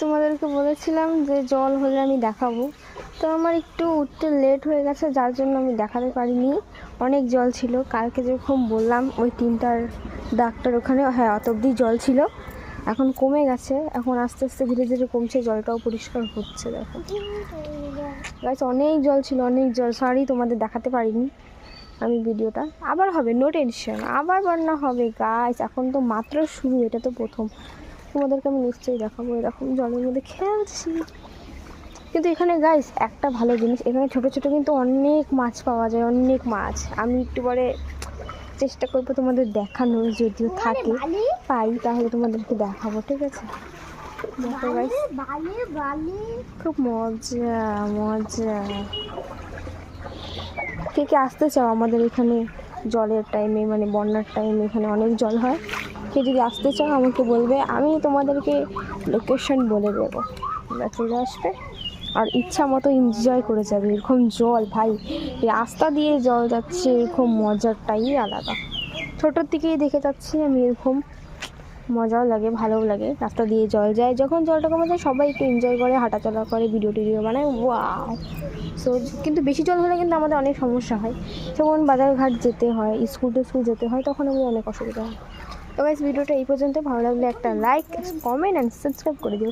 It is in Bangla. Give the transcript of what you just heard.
তোমাদেরকে বলেছিলাম যে জল হলে আমি দেখাবো, তো আমার একটু উঠতে লেট হয়ে গেছে, যার জন্য আমি দেখাতে পারিনি। অনেক জল ছিল কালকে, যেরকম বললাম ওই তিনটার ডাক্তার ওখানে, হ্যাঁ অত অব্দি জল ছিল, এখন কমে গেছে, এখন আস্তে আস্তে ধীরে ধীরে কমছে, জলটাও পরিষ্কার হচ্ছে। দেখো গাইস, অনেক জল ছিল, অনেক জল। সরি তোমাদের দেখাতে পারিনি আমি ভিডিওটা। আবার হবে, নো টেনশন, আবার বন্যা হবে গাইস, এখন তো মাত্র শুরু, এটা তো প্রথম। তোমাদেরকে আমি নিশ্চয়ই দেখাবো। এরকম জলের মধ্যে খেলছি। কিন্তু এখানে গাইস একটা ভালো জিনিস, এখানে ছোটো ছোটো কিন্তু অনেক মাছ পাওয়া যায়, অনেক মাছ। আমি একটু পরে চেষ্টা করবো তোমাদের দেখানোর, যদিও থাকে পাই তাহলে তোমাদেরকে দেখাবো, ঠিক আছে? দেখো গাইস, খুব মজা মজা। কে কে আসতে চাও আমাদের এখানে জলের টাইমে, মানে বন্যার টাইমে এখানে অনেক জল হয়? কে যদি আসতে চাও আমাকে বলবে, আমি তোমাদেরকে লোকেশন বলে দেবো, তোমরা চলে আসবে আর ইচ্ছা মতো এনজয় করে যাবে। এরকম জল ভাই, রাস্তা দিয়ে জল যাচ্ছে, এরকম মজাটাই আলাদা। ছোটোর থেকেই দেখে যাচ্ছি আমি, এরকম মজাও লাগে, ভালোও লাগে। রাস্তা দিয়ে জল যায়, যখন জলটা কমে যায় সবাই একটু এনজয় করে, হাঁটাচলা করে, ভিডিও টিডিও বানায়, ওয়াও। সো কিন্তু বেশি জল হলে কিন্তু আমাদের অনেক সমস্যা হয়, যেমন বাজারঘাট যেতে হয়, স্কুল যেতে হয়, তখন আমাদের অনেক অসুবিধা হয়। তো গাইস, ভিডিওটা এই পর্যন্ত। ভালো লাগলে একটা লাইক, কমেন্ট অ্যান্ড সাবস্ক্রাইব করে দিও।